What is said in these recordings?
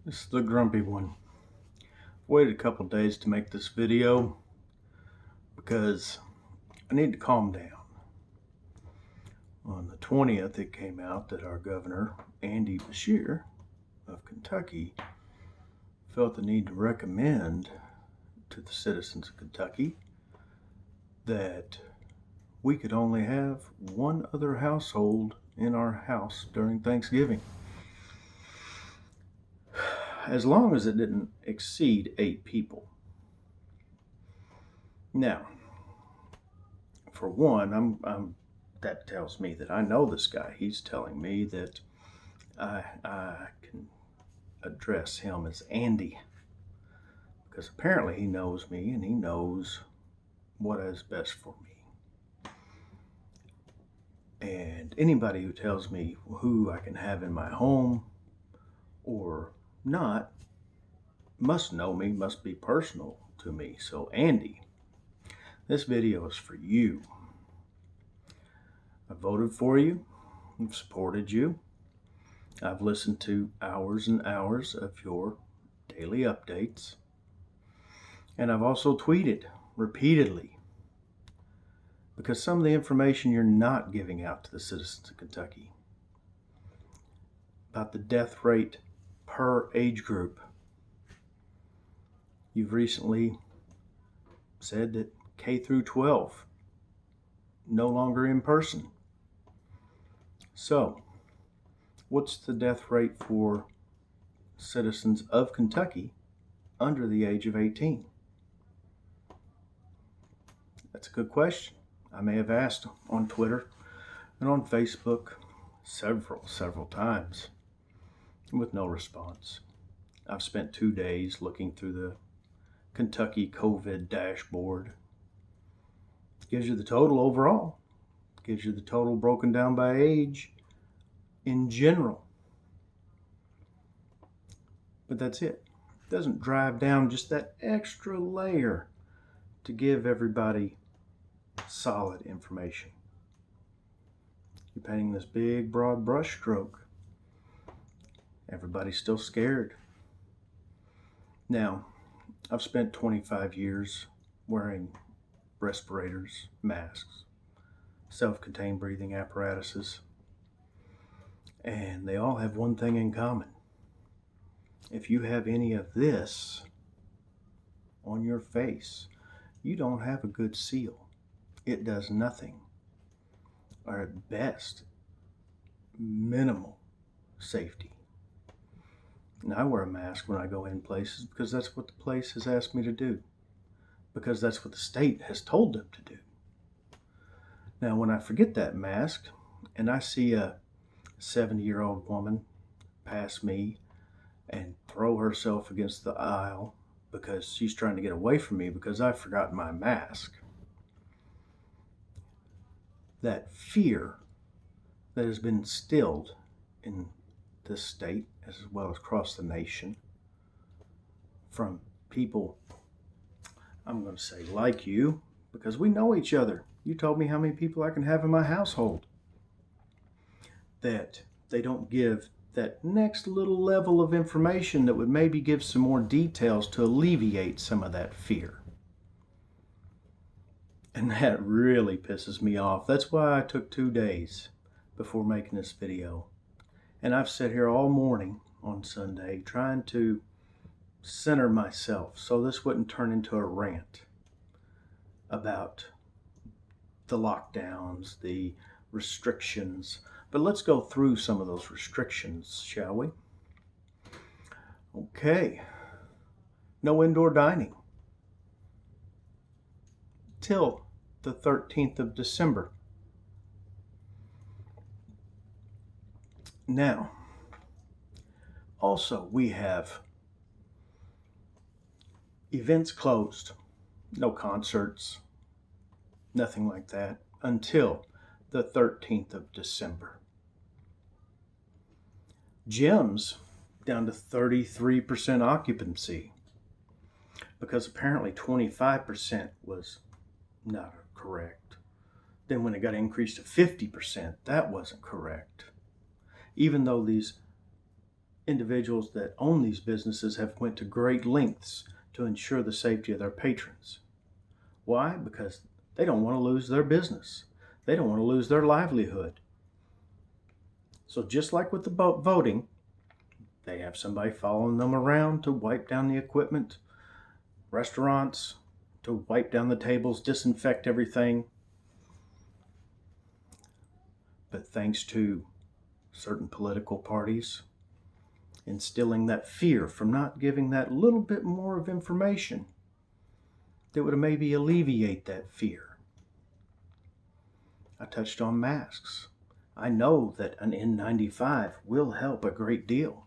This is the grumpy one. Waited a couple days to make this video because I need to calm down. On the 20th, it came out that our governor, Andy Beshear of Kentucky, felt the need to recommend to the citizens of Kentucky that we could only have one other household in our house during Thanksgiving, as long as it didn't exceed 8 people. Now, for one, that tells me that I know this guy. He's telling me that I can address him as Andy, because apparently he knows me and he knows what is best for me. And anybody who tells me who I can have in my home or not must know me, must be personal to me. So Andy, this video is for you. I voted for you. I've supported you. I've listened to hours and hours of your daily updates. And I've also tweeted repeatedly, because some of the information you're not giving out to the citizens of Kentucky about the death rate per age group. You've recently said that K through 12 no longer in person. So, what's the death rate for citizens of Kentucky under the age of 18? That's a good question. I may have asked on Twitter and on Facebook several times with no response. I've spent 2 days looking through the Kentucky COVID dashboard. It gives you the total overall. It gives you the total broken down by age in general. But that's it. It doesn't drive down just that extra layer to give everybody solid information. You're painting this big, broad brush stroke. Everybody's still scared. Now, I've spent 25 years wearing respirators, masks, self-contained breathing apparatuses, and they all have one thing in common. If you have any of this on your face, you don't have a good seal. It does nothing, or at best, minimal safety. And I wear a mask when I go in places because that's what the place has asked me to do, because that's what the state has told them to do. Now, when I forget that mask and I see a 70-year-old woman pass me and throw herself against the aisle because she's trying to get away from me because I've forgotten my mask, that fear that has been instilled in this state as well as across the nation from people, I'm going to say like you, because we know each other. You told me how many people I can have in my household, that they don't give that next little level of information that would maybe give some more details to alleviate some of that fear. And that really pisses me off. That's why I took 2 days before making this video. And I've sat here all morning on Sunday trying to center myself so this wouldn't turn into a rant about the lockdowns, the restrictions. But let's go through some of those restrictions, shall we? Okay. No indoor dining till the 13th of December. Now, also we have events closed. No concerts, nothing like that until the 13th of December. Gyms down to 33% occupancy because apparently 25% was not correct. Then when it got increased to 50%, that wasn't correct. Even though these individuals that own these businesses have went to great lengths to ensure the safety of their patrons. Why? Because they don't want to lose their business. They don't want to lose their livelihood. So just like with the voting, they have somebody following them around to wipe down the equipment, restaurants, to wipe down the tables, disinfect everything. But thanks to certain political parties instilling that fear from not giving that little bit more of information that would maybe alleviate that fear. I touched on masks. I know that an N95 will help a great deal.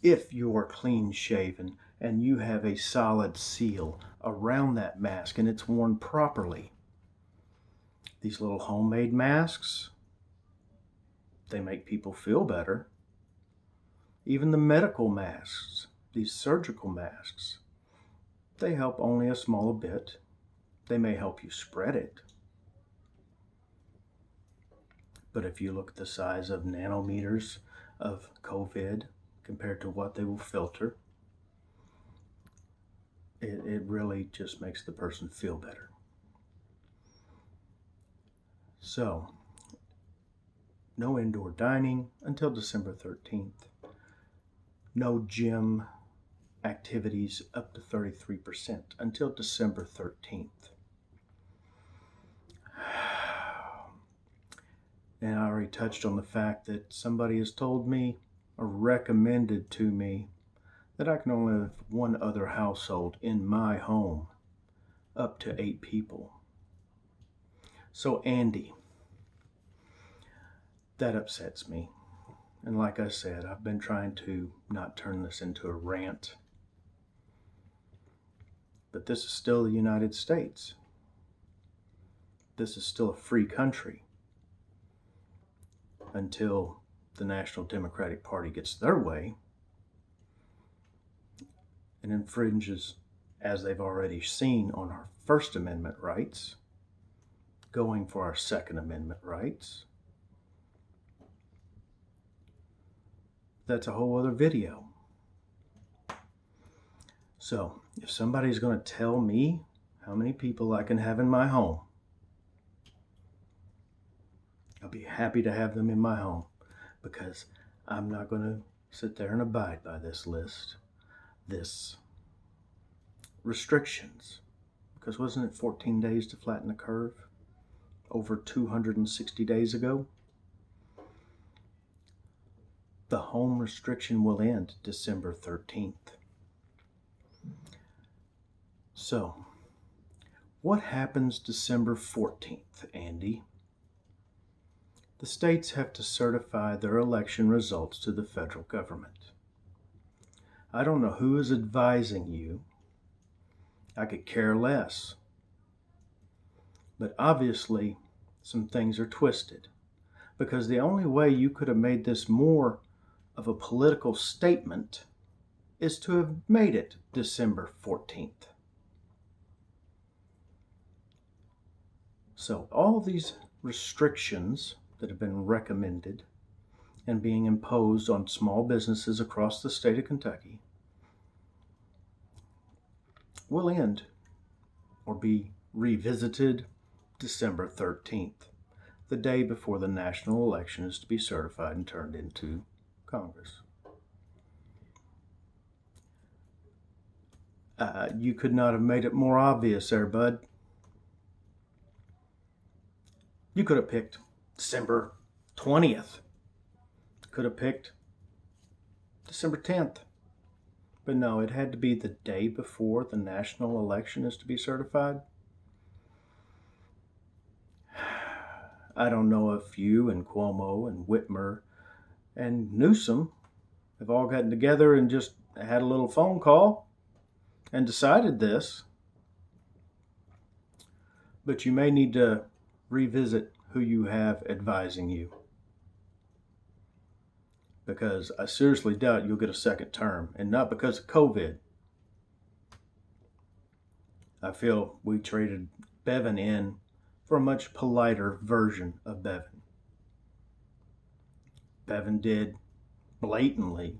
If you're clean shaven and you have a solid seal around that mask and it's worn properly. These little homemade masks, they make people feel better. Even the medical masks, these surgical masks, they help only a small bit. They may help you spread it. But if you look at the size of nanometers of COVID compared to what they will filter, it really just makes the person feel better. So, no indoor dining until December 13th. No gym activities up to 33% until December 13th. And I already touched on the fact that somebody has told me or recommended to me that I can only have one other household in my home, up to 8 people. So Andy, that upsets me. And like I said, I've been trying to not turn this into a rant. But this is still the United States. This is still a free country until the National Democratic Party gets their way and infringes, as they've already seen, on our First Amendment rights, going for our Second Amendment rights. That's a whole other video. So, if somebody's going to tell me how many people I can have in my home, I'll be happy to have them in my home, because I'm not going to sit there and abide by this list, this restrictions. Because wasn't it 14 days to flatten the curve over 260 days ago? The home restriction will end December 13th. So, what happens December 14th, Andy? The states have to certify their election results to the federal government. I don't know who is advising you. I could care less. But obviously, some things are twisted, because the only way you could have made this more of a political statement is to have made it December 14th. So all these restrictions that have been recommended and being imposed on small businesses across the state of Kentucky will end or be revisited December 13th, the day before the national election is to be certified and turned into Congress. You could not have made it more obvious there, bud. You could have picked December 20th. Could have picked December 10th. But no, it had to be the day before the national election is to be certified. I don't know if you and Cuomo and Whitmer and Newsom have all gotten together and just had a little phone call and decided this. But you may need to revisit who you have advising you, because I seriously doubt you'll get a second term, and not because of COVID. I feel we traded Bevin in for a much politer version of Bevin. Bevin did blatantly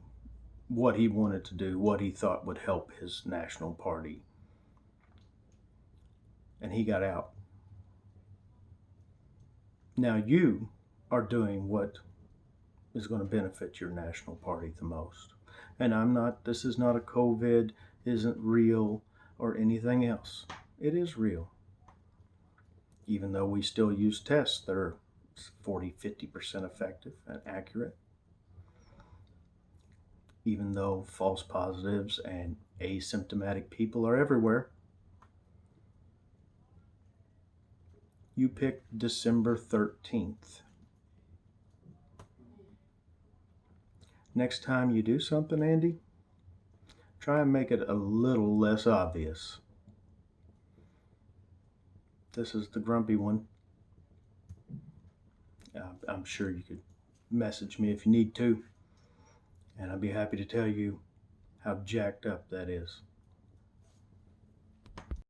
what he wanted to do, what he thought would help his national party. And he got out. Now you are doing what is going to benefit your national party the most. And this is not a COVID isn't real or anything else. It is real. Even though we still use tests that are 40-50% effective and accurate. Even though false positives and asymptomatic people are everywhere. You picked December 13th. Next time you do something, Andy, try and make it a little less obvious. This is the grumpy one. I'm sure you could message me if you need to, and I'd be happy to tell you how jacked up that is.